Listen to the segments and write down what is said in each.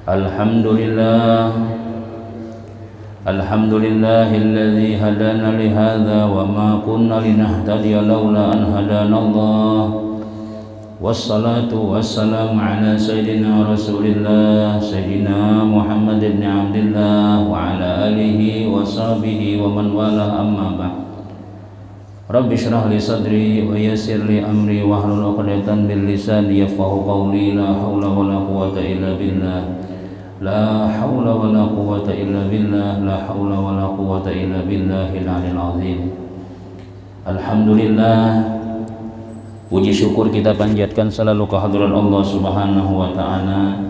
Alhamdulillah, alhamdulillahilladzi hadana li hadza wa ma kunna linahtadiya laula an hadanallah. Wassalatu wassalamu ala sayyidina Rasulillah sayyidina Muhammad ibn Abdillah wa ala alihi wa sahbihi wa man wala, amma ba'd. Rabbi shrah li sadri wa yassir li amri wahlul 'uqdatam min lisani yafqahu qawli. La haula wala quwwata illa billah. La haula wala quwwata illa billah. La haula wala quwwata illa billahil 'aliyyil 'azim. Alhamdulillah, puji syukur kita panjatkan selalu kehadirat Allah Subhanahu wa taala,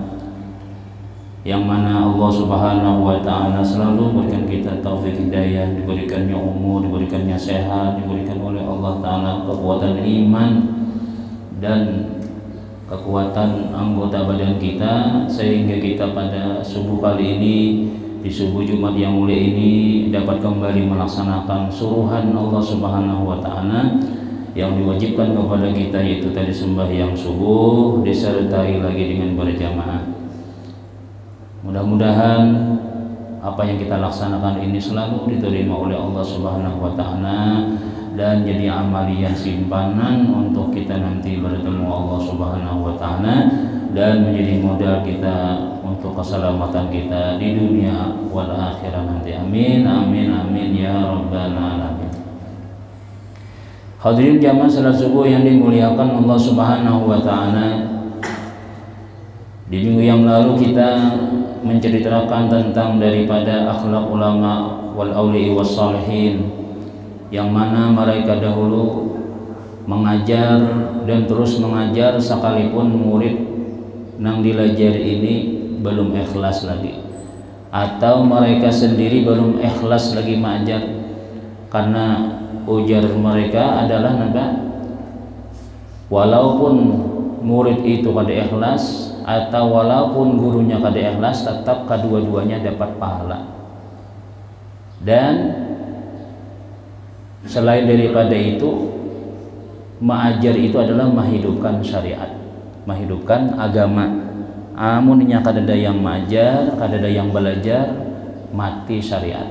yang mana Allah Subhanahu wa taala selalu berikan kita taufik hidayah, diberikannya umur, diberikannya sehat, diberikan oleh Allah taala kekuatan iman dan kekuatan anggota badan kita, sehingga kita pada subuh kali ini, di subuh Jumat yang mulia ini, dapat kembali melaksanakan suruhan Allah Subhanahu wa taala yang diwajibkan kepada kita, yaitu tadi sembahyang subuh disertai lagi dengan berjamaah. Mudah-mudahan apa yang kita laksanakan ini selalu diterima oleh Allah Subhanahu wa taala dan jadi amalian simpanan untuk kita nanti bertemu Allah Subhanahu wa taala, dan menjadi modal kita untuk keselamatan kita di dunia wal akhirah nanti. Amin amin amin ya rabbal alamin. Hadirin jamaah salat subuh yang dimuliakan Allah Subhanahu wa taala, di minggu yang lalu kita menceritakan tentang daripada akhlak ulama wal auliya was salihin, yang mana mereka dahulu mengajar dan terus mengajar sekalipun murid nang dilajar ini belum ikhlas lagi, atau mereka sendiri belum ikhlas lagi mengajar, karena ujar mereka adalah walaupun murid itu kada ikhlas atau walaupun gurunya kada ikhlas, tetap kedua-duanya dapat pahala. Dan selain daripada itu, mengajar itu adalah menghidupkan syariat, menghidupkan agama. Amunnya kada ada yang mengajar, kada ada yang belajar, mati syariat.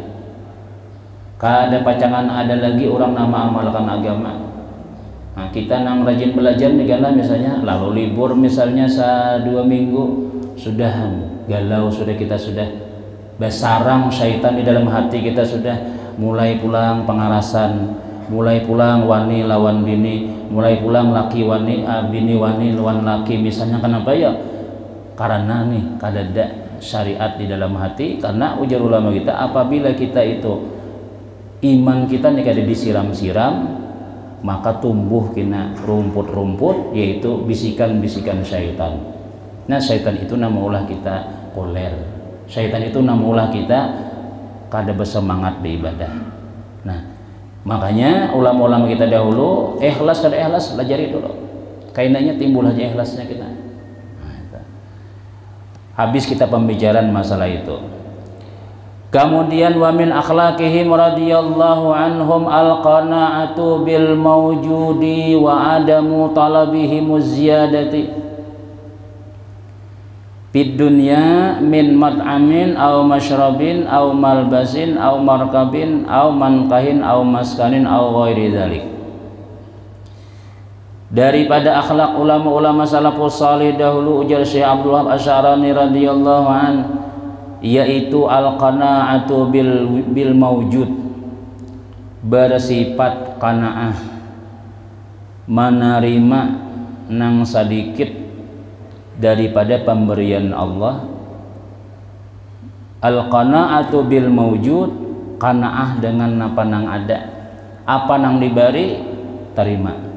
Kada pacangan ada lagi orang nama amalkan agama. Nah, kita nang rajin belajar negara misalnya, lalu libur misalnya 2 minggu, sudah galau, sudah kita sudah bersarang syaitan di dalam hati kita, sudah mulai pulang pengarasan, mulai pulang wani lawan bini, mulai pulang laki wani, bini wani lawan laki misalnya. Kenapa ya? Karena nih kada ada syariat di dalam hati. Karena ujar ulama kita, apabila kita itu iman kita nih kada disiram-siram, maka tumbuh kena rumput-rumput, yaitu bisikan-bisikan syaitan. Nah, syaitan itu nama ulah kita koler, syaitan itu nama ulah kita kada bersemangat beribadah. Nah, makanya ulama-ulama kita dahulu ikhlas kada ikhlas pelajari dulu, kainanya timbul aja ikhlasnya kita. Nah, itu. Habis kita pembicaraan masalah itu. Kemudian wa min akhlaqihim radhiyallahu anhum al-qana'atu bil mawjudi wa adamu talabihim ziyadati fid dunya min mat'amin aw mashrabin aw malbasin aw markabin aw mankahin aw maskanin aw ghairi dzalik. Daripada akhlak ulama-ulama salafus salih dahulu, ujar Syekh Abdul Wahab Asy'arani radhiyallahu anhu, yaitu al-qana'atu bil mawjud, bersifat qanaah, menerima nang sedikit daripada pemberian Allah. Al-qana'atu bil mawjud, qanaah dengan apa nang ada, apa nang diberi terima.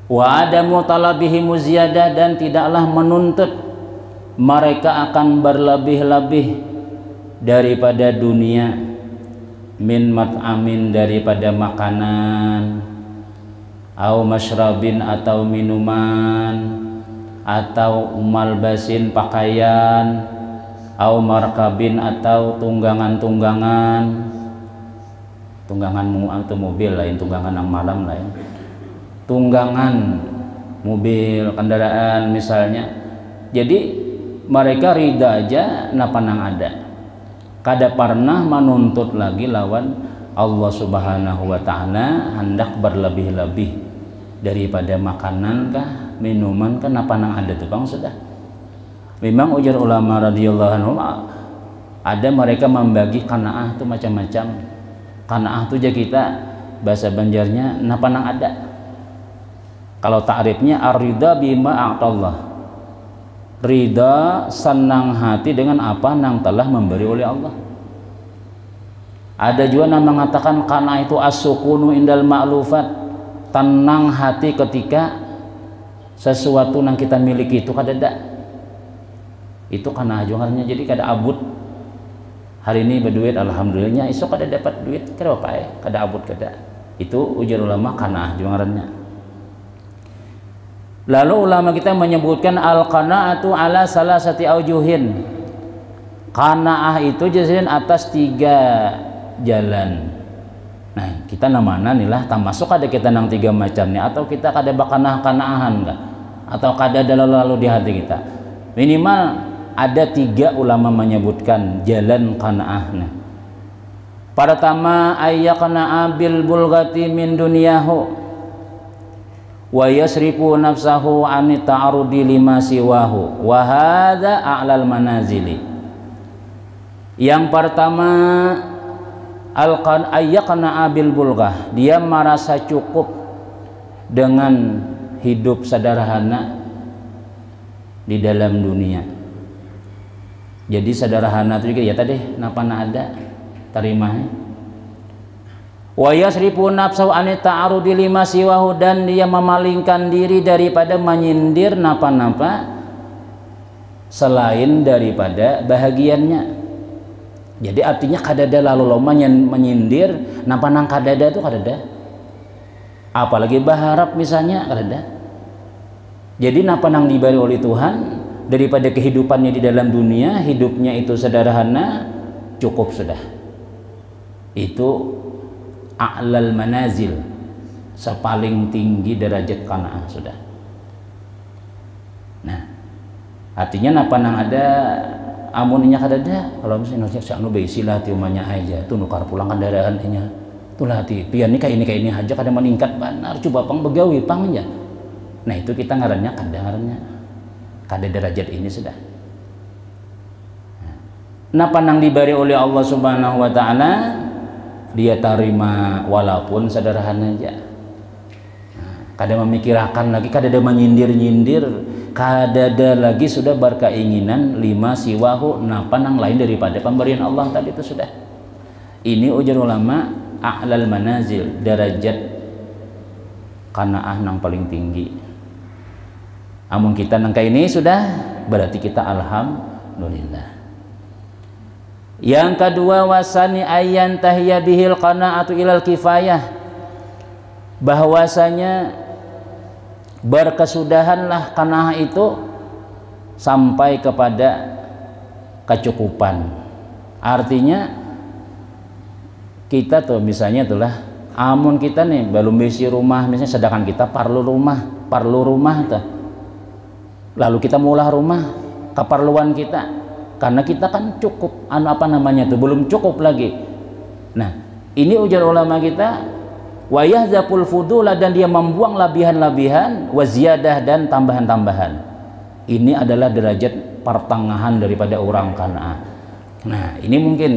Wa adamu talabihim ziyadah, dan tidaklah menuntut mereka akan berlebih-lebih daripada dunia, min mat'amin, daripada makanan, au masyrabin, atau minuman, atau malbasin, pakaian, au markabin, atau tunggangan-tunggangan. Tunggangan atau mobil lain, tunggangan yang malam lain, tunggangan mobil, kendaraan misalnya. Jadi mereka rida aja napanang ada, kada pernah menuntut lagi lawan Allah Subhanahu wa Ta'ala hendak berlebih-lebih daripada makanan kah, minuman kah, napanang ada tuh bang sudah. Memang ujar ulama radhiyallahu anhu, ada mereka membagi qanaah itu macam-macam. Qanaah itu aja kita bahasa Banjarnya napanang ada. Kalau ta'rifnya ar-ridha bima a'tallah, ridha senang hati dengan apa yang telah memberi oleh Allah. Ada juga yang mengatakan qanaah itu as-sukunu indal ma'lufat, tenang hati ketika sesuatu yang kita miliki itu kadada. Itu qanaah jongarnya, jadi kada abut. Hari ini berduit alhamdulillahnya, esok kada dapat duit kada apa ya, kada abut kada. Itu ujar ulama qanaah jongarannya. Lalu ulama kita menyebutkan al-qanaatu ala salasati aujuhin. Qanaah itu jadikan atas 3 jalan. Nah, kita namanya nih lah termasuk ada kita nang 3 macam nih, atau kita kada bakanah-kanaahan enggak, atau kada ada lalu di hati kita. Minimal ada 3 ulama menyebutkan jalan qanaah. Nah, pertama ayyaqna'a bil bulghati min dunyahu wa yasrifu nafsahu an ta'arudi lima siwahu wa hadza a'lal manazili. Yang pertama ayyaqna'a bil bulghah, dia merasa cukup dengan hidup sederhana di dalam dunia. Jadi sederhana itu juga ya tadi napa ada terima. Wa yasrifu nafsahu an ta'arudi lima siwahu, dan dia memalingkan diri daripada menyindir napa-napa selain daripada bahagiannya. Jadi artinya kadada lalu loma menyindir napa nang kadada itu kadada. Apalagi berharap misalnya kadada. Jadi napa nang diberi oleh Tuhan daripada kehidupannya di dalam dunia, hidupnya itu sederhana, cukup sudah. Itu a'lal manazil, sepaling tinggi derajat qanaah sudah. Nah, artinya napa nang ada amuninya kadada. Kalau misalnya sakno bae silati umanya aja tuh nukar pulang kendaraannya tuh lati pian ini kayak ini aja kada meningkat benar, coba pang begawi pang ya. Nah, itu kita ngarannya kada derajat ini sudah. Napa nang diberi oleh Allah Subhanahu wa Ta'ala dia terima walaupun sederhana aja. Kada memikirkan lagi, kada ada menyindir-nyindir, kada ada lagi sudah berkeinginan lima siwahu napa nang lain daripada pemberian Allah tadi itu sudah. Ini ujar ulama a'lal manazil, derajat qanaah nang paling tinggi. Amun kita nangka ini sudah berarti kita alhamdulillah. Yang kedua wasani ayyan tahiyya bihil qanaatu ilal kifayah, bahwasanya berkesudahanlah qanaah itu sampai kepada kecukupan. Artinya kita tuh misalnya itulah amun kita nih belum bisi rumah misalnya, sedangkan kita perlu rumah tuh. Lalu kita mulah rumah keperluan kita, karena kita kan cukup apa namanya tuh belum cukup lagi. Nah, ini ujar ulama kita wa yahzaful fudula, dan dia membuang labihan-labihan, wa ziyadah, dan tambahan-tambahan. Ini adalah derajat pertengahan daripada orang qanaah. Nah, ini mungkin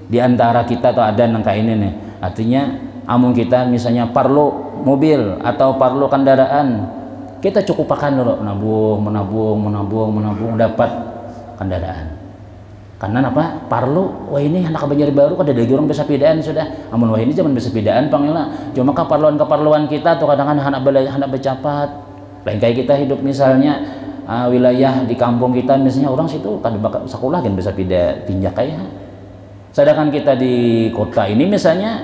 diantara kita tuh ada nangka ini nih, artinya amun kita misalnya perlu mobil atau perlu kendaraan, kita cukup pakan dulu, menabung dapat kendaraan. Karena apa? Parlu, wah ini anak Banjar baru kada ada orang bisa pidaan sudah. Amun wah ini zaman bisa pidaan pangila. Cuma keperluan kita tuh kadang-kadang anak bercapat. Lain kayak kita hidup misalnya wilayah di kampung kita misalnya orang situ kada bakal sekolah kan bisa pinjak kayak. Sedangkan kita di kota ini misalnya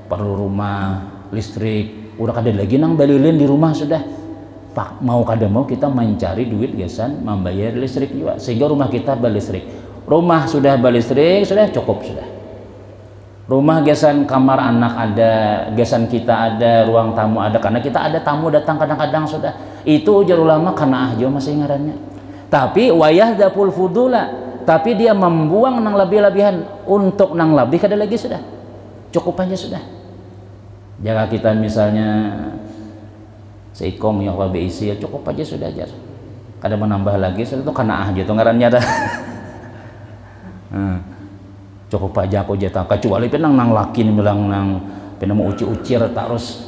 perlu rumah, listrik, udah kada lagi nang balilin di rumah sudah. Pak mau kada mau kita mencari duit gasan membayar listrik juga, sehingga rumah kita berlistrik. Rumah sudah berlistrik sudah cukup sudah. Rumah gasan kamar anak ada, gasan kita ada, ruang tamu ada, karena kita ada tamu datang kadang-kadang sudah. Itu ujar ulama qanaah jo masih ngarannya. Tapi wayah dapul fudula, tapi dia membuang nang lebih-lebihan untuk nang lebih kada lagi sudah. Cukup aja sudah. Jika kita misalnya seikong yang lebih isi, ya cukup aja sudah aja. Kada menambah lagi sudah itu kana aja tuh ngarannya dah. Cukup aja aku jatah, kecuali penang nang laki bilang nang penang mau uci-ucir terus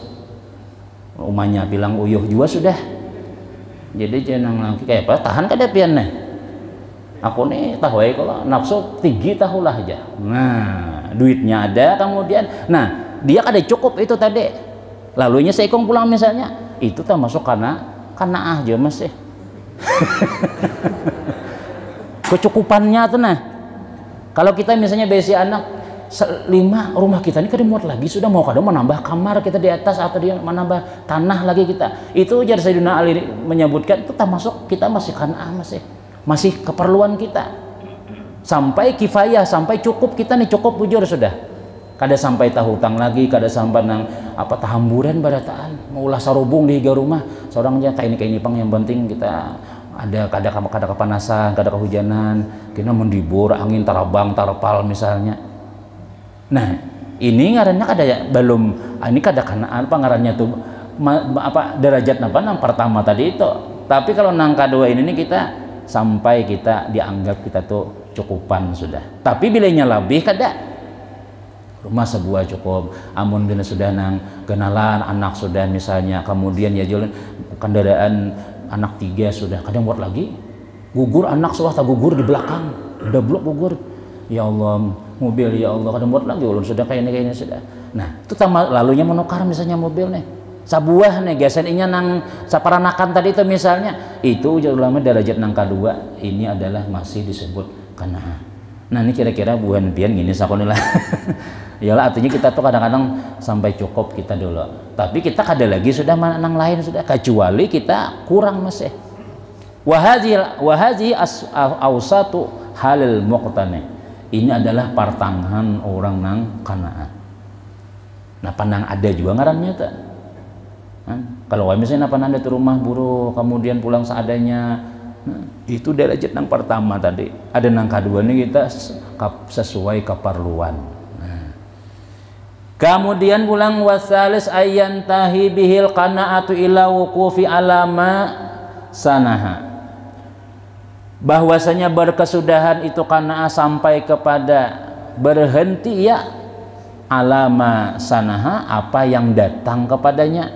umanya bilang uyuh juga sudah. Jadi jangan laki kayak apa tahan kada pian nih. Aku nih tahu ya kalau nafsu tinggi tahulah aja. Nah duitnya ada kemudian, nah dia kada cukup itu tadi. Lalunya seikong pulang misalnya, itu termasuk karena aja masih. Kecukupannya tuh nah. Kalau kita misalnya besi anak 5 rumah kita ini kada muat lagi sudah mau kadang menambah kamar kita di atas atau dia menambah tanah lagi kita. Itu jar Sayyidina Ali menyebutkan itu termasuk kita masih masih keperluan kita. Sampai kifayah, sampai cukup kita nih cukup bujur sudah. Kada sampai tahu hutang lagi, kada sampai nang apa tahamburan barataan mau ulah sarubung di higa rumah. Seorang aja kayak ini pang yang penting kita ada kada kepanasan, kada kehujanan, kita mendibur angin tarabang tarpal misalnya. Nah ini ngarannya kada belum, ini kada kanaan apa ngarannya tuh apa derajat apa nang pertama tadi itu. Tapi kalau nang kedua ini kita sampai kita dianggap kita tuh cukupan sudah. Tapi bilanya lebih kada. Rumah sebuah cukup, amun bila sudah nang kenalan anak sudah misalnya, kemudian ya jalan kendaraan anak 3 sudah, kadang buat lagi gugur anak sudah tak gugur di belakang, udah blok gugur, ya Allah mobil ya Allah kadang buat lagi ulun sudah kayak ini sudah. Nah itu lalunya menukar misalnya mobil nih sabuah nih gasan inya nang saparanakan tadi itu misalnya, itu jauh lama derajat nang kedua ini adalah masih disebut kana'ah. Nah ini kira-kira buan pian gini sakonilah. Iyalah artinya kita tuh kadang-kadang sampai cukup kita dulu, tapi kita kada lagi sudah nang lain sudah, kecuali kita kurang masih. Wahadhi awsatu halil muqtani, ini adalah pertengahan orang nang kana'ah. Nah pandang ada juga ngarannya tak. Kalau misalnya apa anda tuh rumah buruh kemudian pulang seadanya, nah, itu derajat nang pertama tadi. Ada nang kedua nih kita sesuai keperluan. Kemudian pulang wasalis ayyantahi bihil qanaatu ila wuqufi alama sanaha, bahwasanya berkesudahan itu qanaah sampai kepada berhenti ya alama sanaha, apa yang datang kepadanya.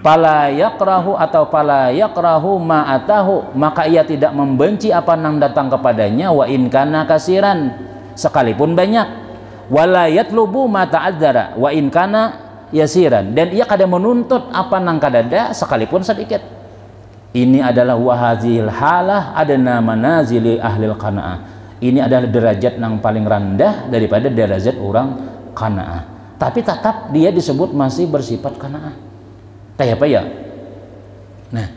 Fala yakrahu atau fala yakrahu ma atahu, maka ia tidak membenci apa yang datang kepadanya, wa in kana kasiran, sekalipun banyak. Wala yatlubu ma ta'adzara wa in kana yasiran, dan ia kada menuntut apa nang kadada sekalipun sedikit. Ini adalah wahazil halah adna manazili ahlil qanaah. Ini adalah derajat yang paling rendah daripada derajat orang qanaah, tapi tetap dia disebut masih bersifat qanaah. Kayak apa ya? Nah,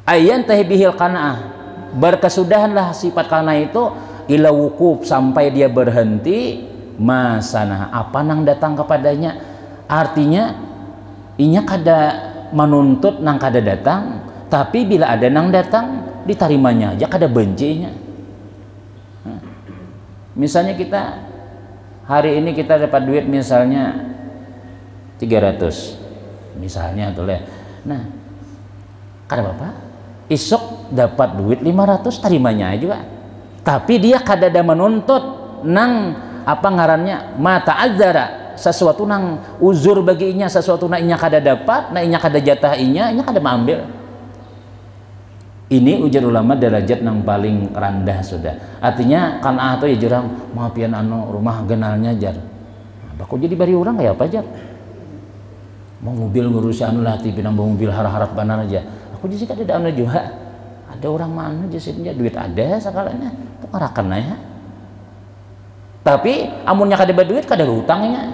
ayyan tahbihil qanaah, berkesudahanlah sifat qanaah itu ila wukuf, sampai dia berhenti masanah apa nang datang kepadanya. Artinya inya kada menuntut nang kada datang, tapi bila ada nang datang ditarimanya aja, kada bencinya. Nah, misalnya kita hari ini kita dapat duit misalnya 300 misalnya tuh leh. Nah kada apa-apa, isok dapat duit 500 tarimanya juga, tapi dia kada ada menuntut nang apa ngarannya mata azara, sesuatu nang uzur baginya, sesuatu nang inya kada dapat, nang inya kada jatah inya kada mengambil. Ini ujar ulama derajat nang paling rendah sudah. Artinya kan atau ya jurang maafian anu rumah genalnya jar, baku jadi bari orang kayak apa jar, mau mobil ngurusi anu lah tipe nang mobil harap-harap banar aja, aku jadi kada ada anu juga, ada orang mana jasitnya duit ada sakalanya tuh ngarakan ya. Tapi amunnya kada berduit kada hutangnya,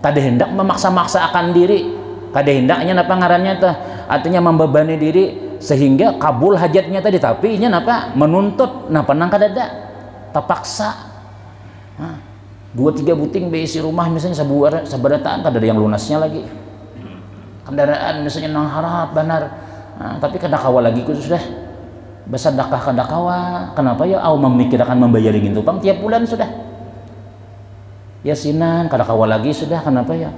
kada hendak memaksa-maksa akan diri, kada hendaknya napa ngarannya teh, artinya membebani diri sehingga kabul hajatnya tadi, tapi nya napa menuntut napa nang kada ada, terpaksa. Nah, 2-3 buting beisi rumah misalnya sabarataan kada ada yang lunasnya lagi, kendaraan misalnya nang harap benar, nah, tapi kada kawal lagi ku sudah. bersedekah kadakawa. Kenapa ya? Au memikirkan membayar itu Bang tiap bulan sudah. Yasinan kadakawa lagi sudah. Kenapa ya?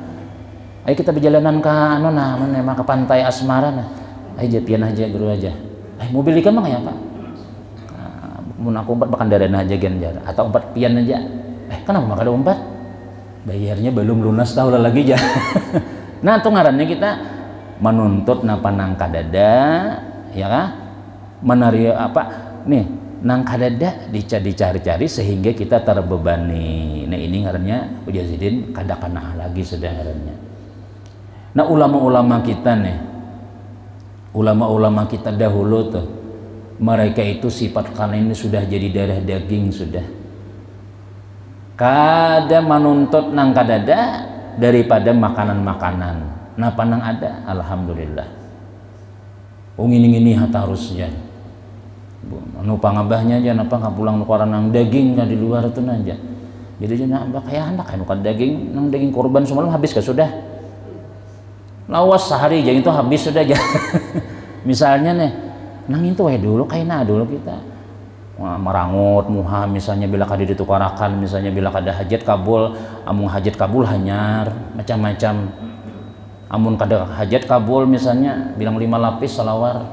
Ayo kita berjalanan ke ke pantai Asmara nah. Ayo pian aja guru aja. Mobil ikan Bang ya Pak. Mun aku umpat makan darana aja genjar atau umpat pian aja. Kenapa maka ada umpat? Bayarnya belum lunas tahu lagi aja. Nah, itu ngarannya kita menuntut panang kadada ya kah? Menari apa? Nih, nang kadada dicari-cari sehingga kita terbebani. Nah, ini ngarannya Ujazidin kadakana lagi sudah ngarannya. Nah, ulama-ulama kita nih. Ulama-ulama kita dahulu tuh mereka itu sifat kana ini sudah jadi darah daging sudah. Kada menuntut nang kadada daripada makanan-makanan. Nah panang ada, alhamdulillah. Ini harusnya. Nu pangabahnya aja, napa nggak pulang nukaran nang daging kan di luar itu aja. Jadi jangan ambak kayak anak kan daging, nang daging korban semalam habis kan sudah. Lawas sehari aja itu habis sudah aja. Misalnya nih, nang itu dulu kayak dulu kita. Merangut muha misalnya bila kada ditukarakan misalnya bila kada hajat kabul amun hajat kabul hanyar macam-macam amun kada hajat kabul misalnya bilang 5 lapis salawar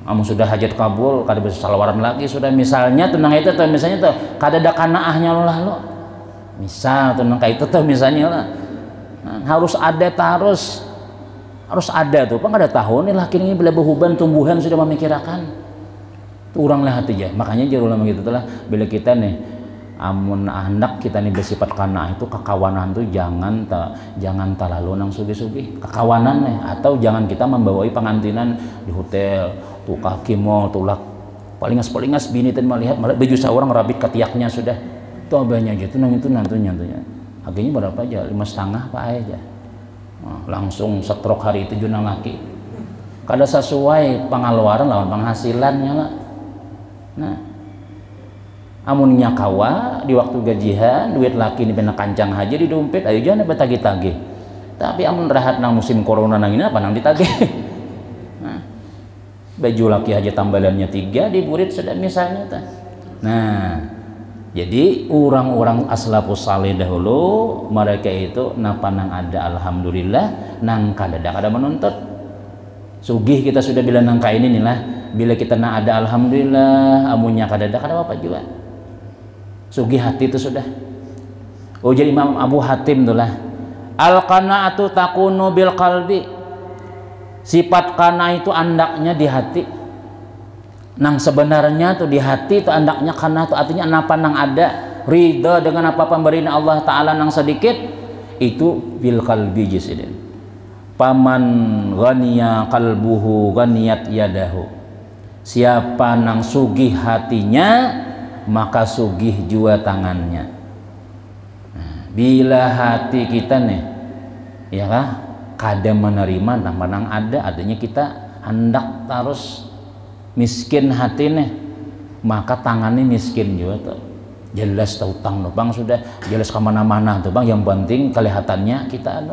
amun sudah hajat kabul kada bisa salawaran lagi sudah misalnya tenang itu tuh misalnya tuh kada ada kanaahnya lalu misal tenang kayak itu tuh misalnya lah harus ada harus ada tuh pak kada tahu nih laki ini bila berhuban tumbuhan sudah memikirkan uranglah hati ya makanya jadi ulama gitu lah bila kita nih amun anak kita nih bersifat kana itu kekawanan tuh jangan terlalu nang sugi-sugi kekawanan nih atau jangan kita membawai pengantinan di hotel tuh kaki mall tulak palingas bini dan melihat baju seorang rabit ketiaknya sudah itu abahnya aja tuh nang itu nantunya harganya berapa aja 5,5 pak aja langsung stroke hari itu junang laki kada sesuai pengeluaran lawan penghasilannya lah. Nah, amunnya kawa di waktu gajian duit laki ini benar kancang haji di dompet ayo jangan betagi-tagi tapi amun rahat nang musim corona nang ini apa nang ditagih nah, baju laki aja tambalannya 3 diburit sudah misalnya ta. Nah jadi orang-orang aslafus saleh dahulu mereka itu napa nang ada alhamdulillah nang kada menuntut sugih kita sudah bilang nang kain ini lah bila kita nak ada alhamdulillah amunnya kada apa juga sugih hati itu sudah jadi Imam Abu Hatim itulah al qanaatu takunu bil qalbi sifat kana itu andaknya di hati nang sebenarnya tuh di hati itu andaknya kana itu artinya napa nang ada ridha dengan apa pemberian Allah Ta'ala nang sedikit itu bil qalbi jisidin paman ghaniya qalbuhu ghaniyat yadahu siapa nang sugih hatinya maka sugih jua tangannya. Nah, bila hati kita nih ya kah kada menerima nang ada artinya kita hendak terus miskin hati nih maka tangannya miskin juga tuh jelas tahu utang bang sudah jelas kemana-mana tuh bang yang penting kelihatannya kita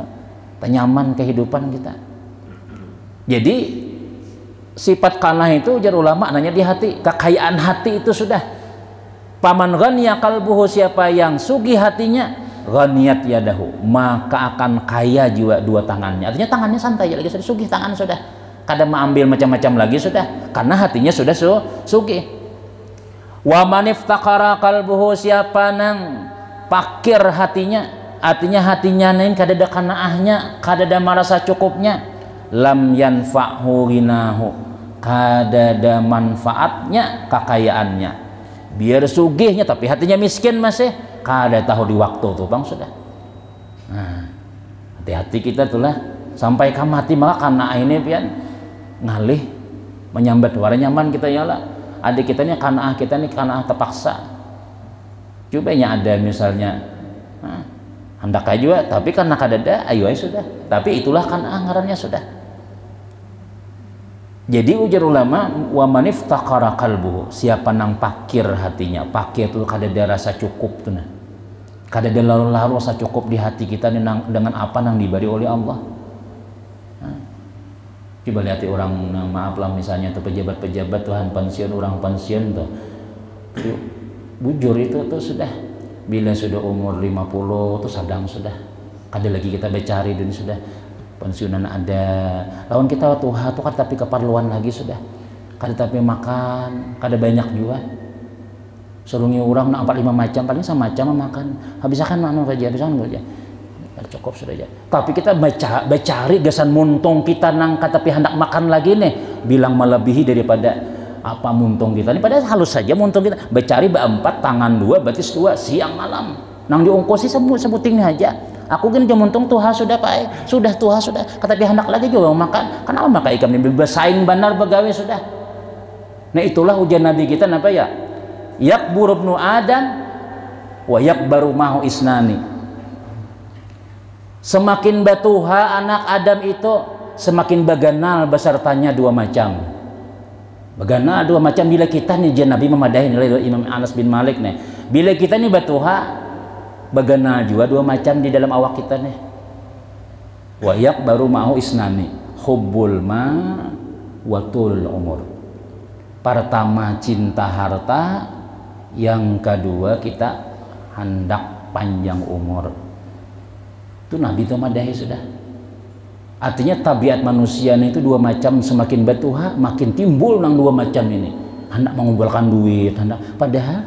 nyaman kehidupan kita. Jadi sifat kana itu jar ulama nanya di hati kekayaan hati itu sudah paman ghaniya qalbuhu siapa yang sugih hatinya ghaniyat yadahu maka akan kaya jiwa dua tangannya artinya tangannya santai lagi sudah sugih tangan sudah kada mengambil macam-macam lagi sudah karena hatinya sudah sugih wa man iftaqara qalbuhu siapa nang pakir hatinya artinya hatinya nih kada ada kanaahnya kada ada merasa cukupnya lam yanfa'hu ghinahu kada ada manfaatnya kekayaannya biar sugihnya tapi hatinya miskin masih kada tahu di waktu tuh bang sudah. Nah hati-hati kita tuh lah sampai ke mati maka karena ini pian ngalih menyambat warna nyaman kita ya lah adik kita nih karena terpaksa cobanya ada misalnya hendak juga tapi karena kadada ayo sudah tapi itulah kan ngarannya sudah. Jadi ujar ulama wa man iftaqara qalbuhu siapa nang pakir hatinya pakir itu kadada rasa cukup tuh nah kadada lalu rasa cukup di hati kita dengan apa nang diberi oleh Allah Coba lihat orang, maaf lah misalnya tuh pejabat-pejabat Tuhan pensiun, orang pensiun tuh bujur itu tuh sudah bila sudah umur 50 tuh sadang sudah kada lagi kita becari dan sudah pensiunan ada lawan kita tuha tuh kan tapi keperluan lagi sudah kada tapi makan kada banyak juga surungi orang nak 4-5 macam paling sama macam makan habis akan anu kerja cukup sudah aja. Tapi kita becari gasan muntung kita nang kata hendak makan lagi nih bilang melebihi daripada apa muntung kita ini padahal halus saja muntung kita becari berempat tangan 2 batis 2 siang malam nang diungkosi sebuting aja aku gini jam muntung tuha sudah pak sudah tuha sudah kata hendak lagi juga makan kenapa maka ikan ini bersaing benar begawe sudah. Nah itulah ujian Nabi kita apa ya yakbur ibnu Adam wa yakbaru mahu isnani. Semakin batuha anak Adam itu semakin baganal besertanya 2 macam. Baganal 2 macam bila kita nih jan Nabi memadahi nilai Imam Anas bin Malik nih. Bila kita nih batuha baganal juga 2 macam di dalam awak kita nih. Wayak baru mau isnani hubbul ma watul umur. Pertama cinta harta, yang kedua kita hendak panjang umur. Itu Nabi itu madahi sudah. Artinya tabiat manusia itu 2 macam semakin batuha makin timbul nang 2 macam ini. Hendak mengumpulkan duit, hendak padahal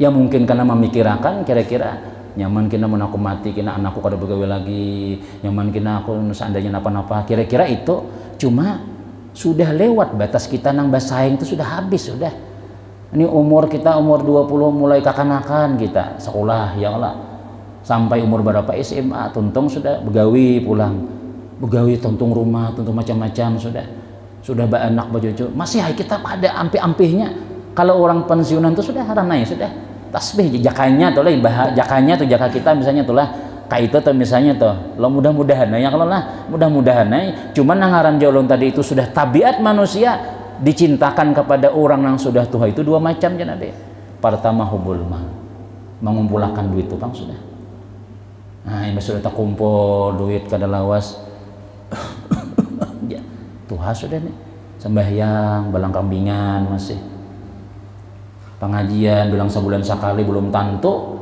yang mungkin karena memikirkan kira-kira nyaman kena mun aku mati kena anakku kada begawe lagi, nyaman kena aku seandainya napa-napa. Kira-kira itu cuma sudah lewat batas kita nang bersaing itu sudah habis sudah. Ini umur kita umur 20 mulai kakanakan kita sekolah ya Allah. Sampai umur berapa SMA tuntung sudah begawi pulang begawi tuntung rumah tuntung macam-macam sudah beranak bercucu masih kita pada ampi-ampihnya. Kalau orang pensiunan itu sudah haranai sudah tasbih jakanya tuh lah jakanya tuh jaka kita misalnya tuh lah kayak itu tuh misalnya tuh lo mudah-mudahan ya kalau lah mudah-mudahan cuman nangaran jolong tadi itu sudah tabiat manusia dicintakan kepada orang yang sudah tua itu 2 macam ya Nabi. Pertama hubul mal mengumpulkan duit tuh bang sudah. Nah, ini sudah tak kumpul duit kada lawas. Ya, tuha sudah nih. Sembahyang, balang kambingan masih. Pengajian bilang sebulan sekali belum tentu.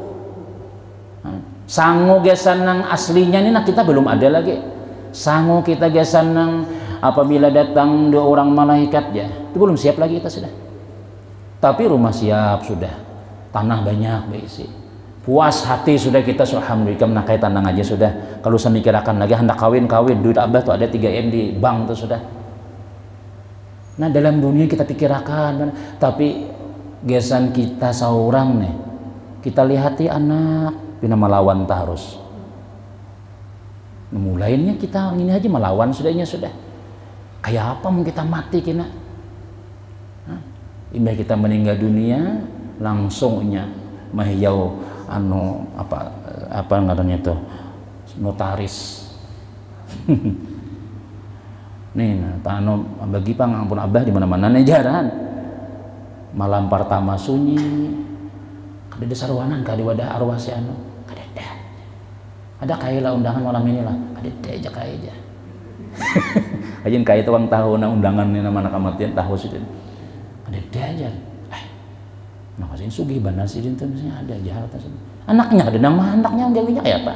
Sangu gesan nang aslinya nih nah kita belum ada lagi. Sangu kita gesan nang apabila datang 2 orang malaikat ya. Itu belum siap lagi kita sudah. Tapi rumah siap sudah. Tanah banyak berisi. Puas hati sudah kita alhamdulillah menakai tandang aja sudah. Kalau saya mikirkan lagi hendak kawin duit abah tuh ada 3M di bank tuh sudah. Nah dalam dunia kita pikirkan tapi gesan kita seorang nih kita lihati anak pina melawan harus mulainya kita ini aja melawan sudahnya sudah kayak apa mau kita mati kena imbah kita meninggal dunia langsungnya mahiyau anu apa ngarannya tuh notaris nih nah anu bagi pangampun abah di mana-mana nih jaran malam pertama sunyi kada ada sarwanan kada wadah arwah si anu kada ada kaila undangan malam ini lah kada aja kaya aja ajin kaya tuang tahu na undangan ini nama anak kematian tahu sih kada aja nah kasih sugih benar sih itu misalnya ada jahat anaknya ada nama anaknya jawinya kayak apa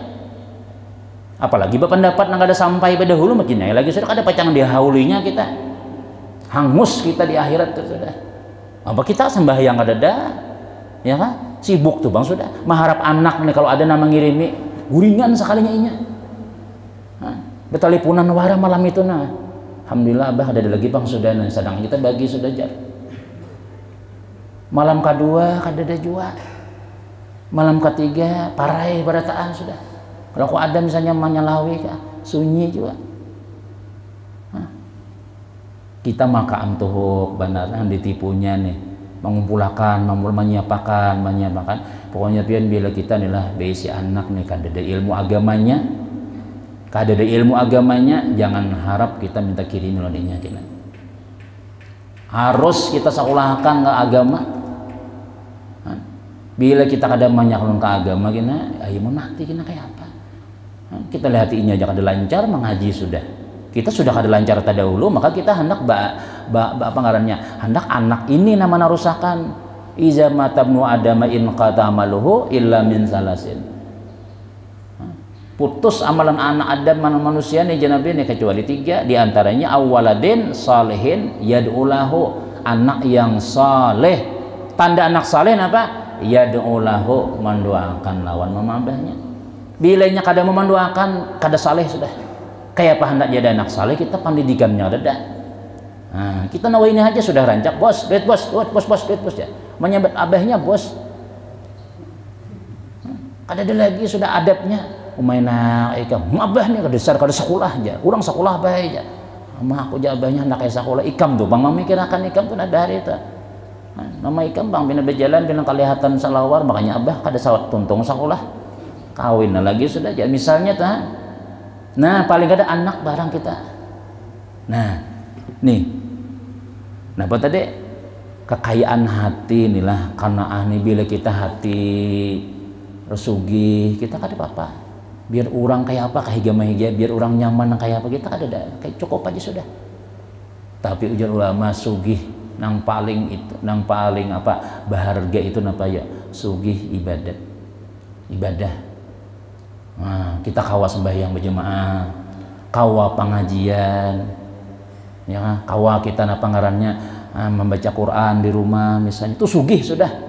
apalagi berpendapat nggak ada sampai pada hulu makinnya lagi sudah ada pacangan di haulinya kita hangus kita di akhirat tuh sudah apa kita sembahyang ada ya kan sibuk tuh bang sudah mengharap anak nih kalau ada nama ngirimi guringan sekalinya inya betalipunan wara malam itu nah alhamdulillah abah ada lagi bang sudah nah sedang kita bagi sudah jar malam kedua kada ada jua malam ketiga parai barataan sudah kalau aku ada misalnya menyalawi sunyi juga kita maka amtuhuk benaran ditipunya nih mengumpulkan menyiapakan pokoknya pian bila kita inilah besi anak nih kada ada ilmu agamanya jangan harap kita minta kirim melodinya kita harus kita sekolahkan ke agama. Bila kita kada menyaklon ke agama kita ayo mati kita kayak apa kita lihat ini aja kada lancar mengaji sudah Kita sudah kada lancar tadahulu, maka kita hendak apa ngarannya, hendak anak ini namanya rusakan. Iza matabnu adama in qata amaluhu illa min salasin. Putus amalan anak Adam manusia nih Nabi ini kecuali 3, diantaranya awaladin salihin yad'ulahu, anak yang saleh. Tanda anak saleh apa? Yad'ulahu, mendoakan lawan mamabahnya. Bilanya kada mendoakan, kada saleh sudah. Kayak apa hendak jadi anak saleh, kita pendidikannya ada dah. Nah, kita nawa ini aja sudah rancak, bos, duit bos, duit bos ya. Menyambut abahnya bos. Kada ada lagi sudah adabnya. Umaina ikam, abah nih kada besar kada sekolah aja. Urang sekolah bae aja. Sama aku abahnya hendak kayak sekolah ikam tuh, bang memikirkan ikam tuh ada hari itu. Nama ikam bang bina berjalan bina kelihatan salawar, makanya abah kada sawat tuntung sekolah. Kawin lagi sudah aja misalnya tah. Nah, paling ada anak barang kita. Nah, nih. Nah, apa tadi? Kekayaan hati inilah karena ahli bila kita hati resugih, kita kada apa-apa. Biar orang kayak apa kayak higa, biar orang nyaman kayak apa kita kada ada, kayak cukup aja sudah. Tapi ujar ulama sugih nang paling itu, nang paling apa? Berharga itu napa ya? Sugih ibadah. Nah, kita kawa sembahyang berjemaah, kawa pengajian, ya, kawa kita napa ngarannya membaca Quran di rumah misalnya, itu sugih sudah.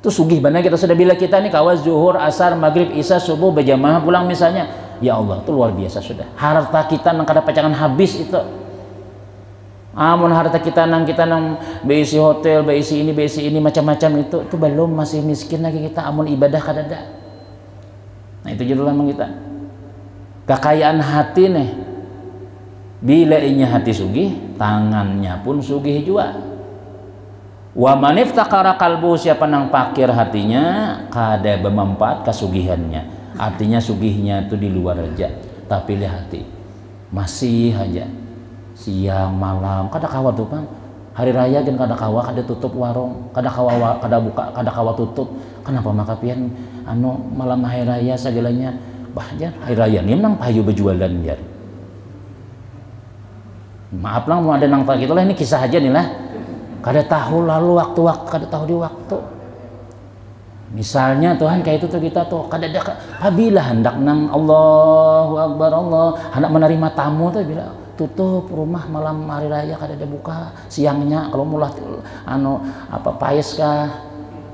Itu sugih benar kita sudah bila kita nih kawa zuhur, asar, maghrib, isya, subuh berjamaah pulang misalnya, ya Allah itu luar biasa sudah. Harta kita nang kada pacangan habis itu. Amun harta kita nang beisi hotel, beisi ini macam-macam itu belum, masih miskin lagi kita. Amun ibadah kada ada. Nah itu judul memang kita kekayaan hati nih. Bila inya hati sugih, tangannya pun sugih juga. Wa man iftakara qalbu, siapa nang pakir hatinya, kada bermanfaat kesugihannya. Artinya sugihnya itu di luar aja, tapi lihat hati masih aja siang malam kada kawa tuh bang. Hari raya kan kada kawa, kada tutup warung, kada kawa, kada buka, kada kawa tutup. Kenapa maka pian malam hari raya segalanya bahjar hari raya nih nang payu berjualan jar. Maaf lang mau ada nang tak gitulah, ini kisah aja nih lah. Kada tahu lalu waktu kada tahu di waktu. Misalnya Tuhan kayak itu tuh kita tuh kada ada apabila hendak nang Allahu Akbar Allah hendak menerima tamu tuh bila tutup rumah malam hari raya kada ada buka, siangnya kalau mulah apa paes kah,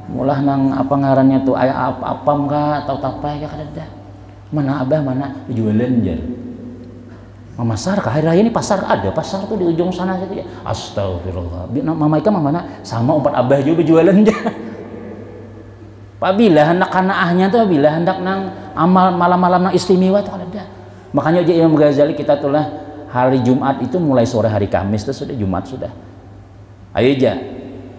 mulah nang apa ngarannya tuh apam kah atau tapai kah kada ada. Mana abah mana jualan jar. Masar kah hari raya ini pasar ada, pasar tuh di ujung sana situ ya. Astagfirullah. Mama Ika mana sama umpat abah juga jualan aja. Apabila hendak kanaahnya tuh bila hendak nang amal malam-malam nang istimewa tuh ada. Makanya Imam Ghazali kita tuh lah hari Jumat itu mulai sore hari Kamis itu sudah Jumat sudah. Ayo aja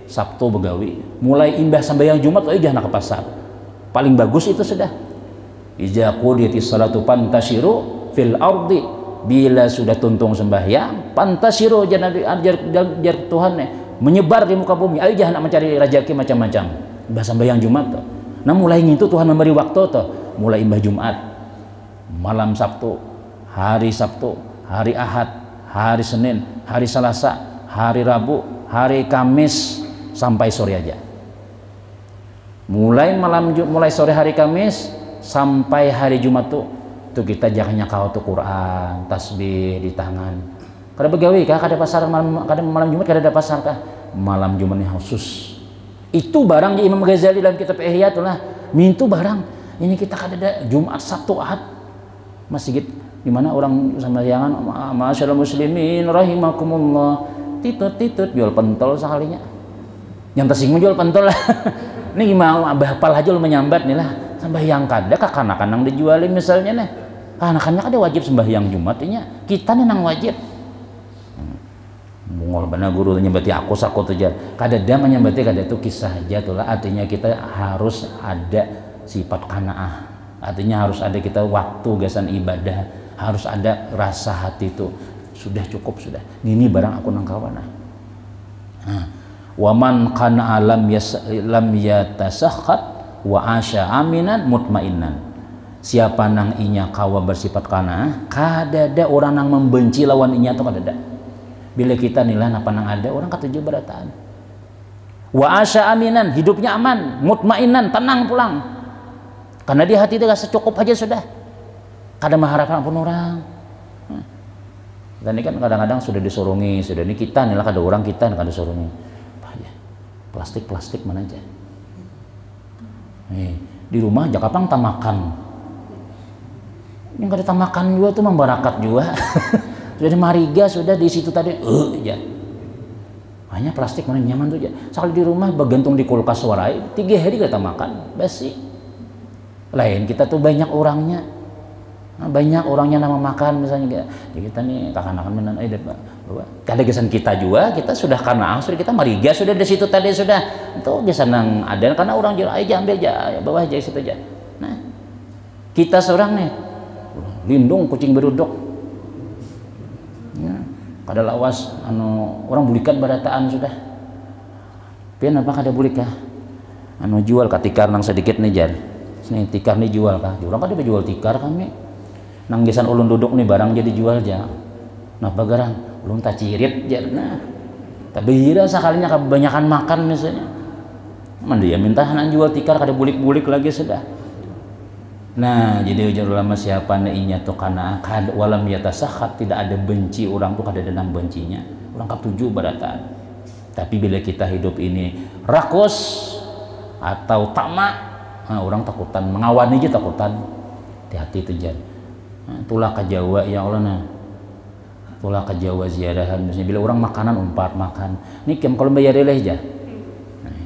Sabtu begawi, mulai imbah sampai yang Jumat ayo jangan ke pasar. Paling bagus itu sudah. Iza qudiyatis salatu pantashiru fil ardi. Bila sudah tuntung sembahyang, pantashiru ajar Tuhan menyebar di muka bumi. Ayo jangan mencari rezeki macam-macam. Imbah sembahyang Jumat tuh. Nah mulai itu Tuhan memberi waktu tuh. Mulai imbah Jumat, malam Sabtu, hari Ahad, hari Senin, hari Selasa, hari Rabu, hari Kamis sampai sore aja. Mulai sore hari Kamis sampai hari Jumat tuh kita jangannya kau tuh Quran, tasbih di tangan. Kada begawi kah? Kada pasar malam Jumat kada ada pasar kah? Malam Jumatnya khusus. Itu barang di Imam Ghazali dalam kitab Ihya tuh lah. Mintu barang. Ini kita kada ada Jumat, Sabtu, Ahad. Masjid di mana orang sembahyangan, masyaallah muslimin rahimakumullah. Titut jual pentol sekalinya. Yang tersinggung jual pentol lah. Ini gimana abah hafal aja lu menyambat nih lah. Sembahyang kada kakanak nang dijualin misalnya nih. Anak-anak ada wajib sembahyang Jumatnya, kita nih nang wajib. Mungol benar guru nyambati aku tuh aja. Kada ada menyambati kada itu kisah aja tuh lah. Artinya kita harus ada sifat qanaah. Artinya harus ada kita waktu gasan ibadah, harus ada rasa hati itu. Sudah cukup sudah. Ini barang aku nang kawan. Waman qana'a lam yatasakhat wa asya aminan mutmainan. siapa nang inya kawa bersifat kana kadada orang nang membenci lawan inya atau kadada. Bila kita nilai apa nang ada orang ketujuh berataan. Wa asya aminan, hidupnya aman, mutmainan, tenang pulang. Karena di hati itu secukup aja sudah. Kada mengharapkan pun orang. Dan ini kan kadang-kadang sudah disurungi, sudah ini kita nih lah kada orang kita kada disurungi. Plastik mana aja. Di rumah jakapang tamakan. Yang kada tamakan juga tuh membarakat juga. Sudah di mariga sudah di situ tadi ya. Hanya plastik mana nyaman tuh aja. Sekali di rumah bergantung di kulkas warai 3 hari kada makan basi. Lain kita tuh banyak orangnya. Banyak orangnya nama makan misalnya ya kita nih kakak-kakak menan kada gesan kita juga kita sudah karena sudah kita mariga sudah di situ tadi sudah itu gesan nang ada karena orang jual aja ambil aja bawah aja situ aja. Nah kita seorang nih lindung kucing beruduk ya, kada lawas orang bulikan barataan sudah pian apa kada bulik kah jual katikar nang sedikit nih jar nih tikar nih jual kah orang kada jual tikar kami nanggisan ulun duduk nih barang jadi jual aja nah bagarang ulun tak cirit aja nah tapi hira sekalinya kebanyakan makan misalnya dia minta hanan jual tikar kada bulik-bulik lagi sudah. Nah jadi ujar ulama siapa inya tuh kana kad walam yatasakhat tidak ada benci orang tuh kada ada bencinya orang ketujuh barataan. Tapi bila kita hidup ini rakus atau tamak nah, orang takutan mengawani aja takutan hati-hati itu jan. Tulah ke Jawa ya Allah nah tulah ke Jawa ziarahan misalnya bila orang makanan umpat makan ini kalau bayar leh aja nah,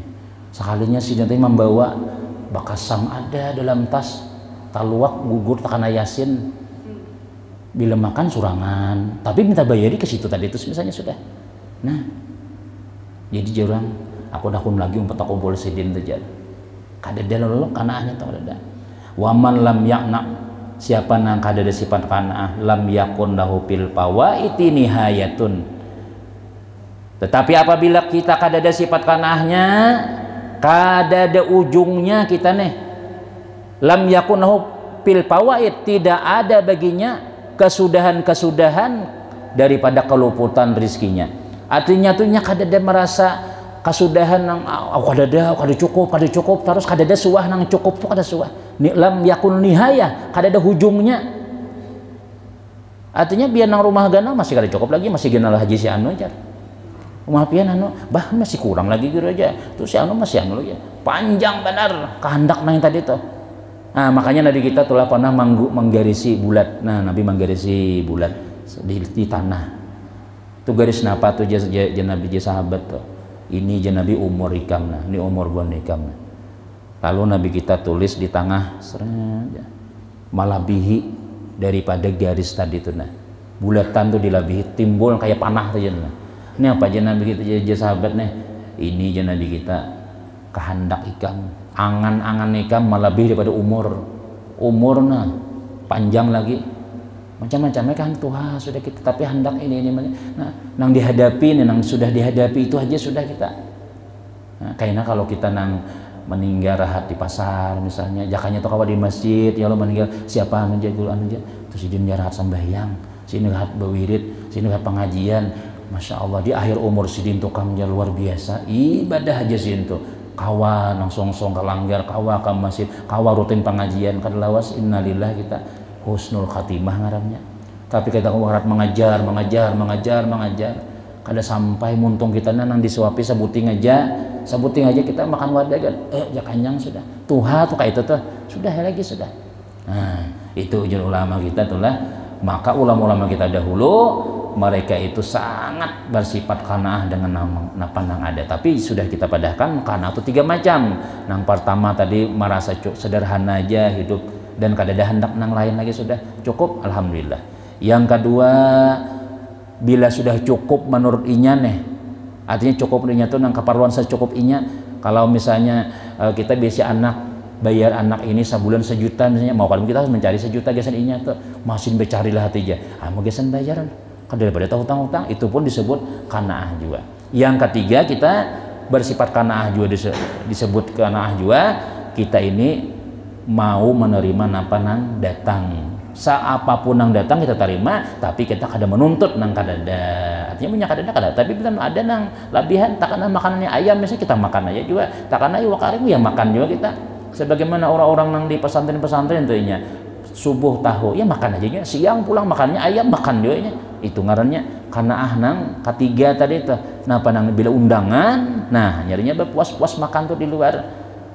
sekalinya si nanti membawa bakasam ada dalam tas taluak gugur takana yasin bila makan surangan tapi minta bayari ke situ tadi itu misalnya sudah nah jadi jarang aku dakun lagi umpat aku boleh sedin aja kada dalol kanaahnya tau ada waman lam yakna siapa nang kada ada sifat qanaah lam yakun lahu fil fawaiti nihayatun. Tetapi apabila kita kada ada sifat qanaahnya, kada ada ujungnya kita nih. Lam yakun lahu fil fawait tidak ada baginya kesudahan-kesudahan daripada keluputan rizkinya. Artinya tuhnya kada ada merasa kesudahan nang kada cukup terus kada ada suah nang cukup tuh kada suah. Lam yakun nihayah kada ada hujungnya artinya biar nang rumah gana masih kada cukup lagi masih gana haji si anu aja rumah pian bah masih kurang lagi gitu aja tuh si anu masih anu lagi panjang benar kehendak nang tadi tuh nah makanya Nabi kita telah pernah menggarisi bulat nah Nabi menggarisi bulat di tanah tuh garis napa tuh Nabi sahabat tuh ini Nabi umur ikam nah ini umur buan ikam nah lalu Nabi kita tulis di tengah malabihi daripada garis tadi itu nah bulatan tuh dilabihi timbul kayak panah tuh nah. Ini apa aja Nabi kita aja sahabat nih ini aja Nabi kita kehendak ikam angan-angan ikam malabihi daripada umur nah panjang lagi macam-macam kan Tuhan sudah kita tapi hendak ini nah nang dihadapi nih nang sudah dihadapi itu aja sudah kita nah, kayaknya kalau kita nang meninggal rahat di pasar misalnya jakanya tuh kawa di masjid ya Allah meninggal siapa anu aja terus idin rahat sembahyang sini rahat bawirid sini rahat pengajian Masya Allah di akhir umur sidin tuh kamnya luar biasa ibadah aja sidin tuh kawa nang song-song kalanggar kawa ke masjid kawa rutin pengajian kadalawas innalillah kita husnul khatimah ngaramnya tapi kita harap mengajar kada sampai muntung kita nang disuapi sebuting aja kita makan wadah kan ya kanyang sudah tuha tuh kayak itu tuh sudah lagi sudah nah itu ujian ulama kita tuh lah maka ulama-ulama kita dahulu mereka itu sangat bersifat qanaah dengan pandang ada tapi sudah kita padahkan qanaah itu 3 macam yang pertama tadi merasa sederhana aja hidup dan kada ada hendak nang lain lagi sudah cukup alhamdulillah yang kedua bila sudah cukup menurut inya nih artinya cukup inya tuh nang keperluan secukup inya kalau misalnya kita biasa bayar anak ini sebulan 1 juta misalnya mau kalau kita harus mencari 1 juta gesan inya tuh masih becarilah hati aja mau gesan bayaran kan daripada hutang-hutang itu pun disebut qanaah juga yang ketiga kita bersifat qanaah juga disebut qanaah juga kita ini mau menerima napa nang datang. Saapapun nang datang kita terima, tapi kita kada menuntut nang kadada. Artinya punya kadada kada, tapi bila ada nang labihan takana makanannya ayam misalnya kita makan aja juga. Takana iwak karing ya makan juga kita. Sebagaimana orang-orang nang di pesantren-pesantren tentunya subuh tahu ya makan aja juga. Siang pulang makannya ayam makan juga nya. Itu ngarannya karena nang ketiga tadi tuh. Napa nang bila undangan, nah nyarinya berpuas-puas makan tuh di luar.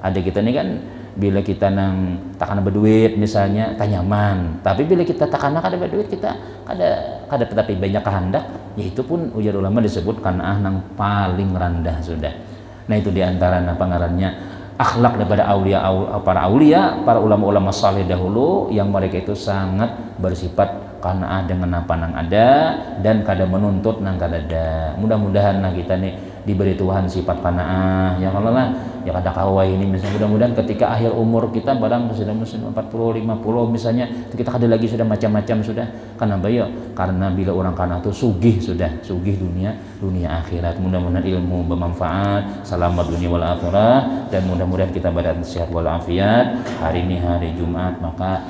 Ada kita nih kan bila kita nang takana berduit misalnya tak nyaman, tapi bila kita takana kada berduit kita kada tetapi banyak kehendak, ya itu pun ujar ulama disebut karena nang paling rendah sudah. Nah itu diantara apa ngarannya akhlak daripada para ulama-ulama saleh dahulu yang mereka itu sangat bersifat karena dengan apa nang ada dan kada menuntut nang kada ada. Mudah-mudahan nah kita nih diberi Tuhan sifat qanaah ya Allah lah ya kada kawai ini misalnya. Mudah-mudahan ketika akhir umur kita barang sudah 40 50 misalnya kita kada lagi sudah macam-macam sudah karena bayo karena bila orang kana tuh sugih sugih dunia akhirat. Mudah-mudahan ilmu bermanfaat, selamat dunia wal akhirah, dan mudah-mudahan kita badan sehat walafiat. Hari ini hari Jumat, maka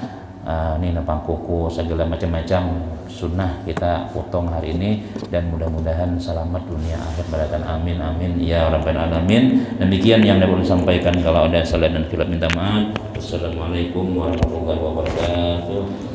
ini nepang kuku segala macam-macam sunnah kita potong hari ini, dan mudah-mudahan selamat dunia akhir baratan. Amin amin ya rabbal alamin. Demikian yang dapat disampaikan, kalau ada salah dan khilaf minta maaf. Wassalamualaikum warahmatullahi wabarakatuh.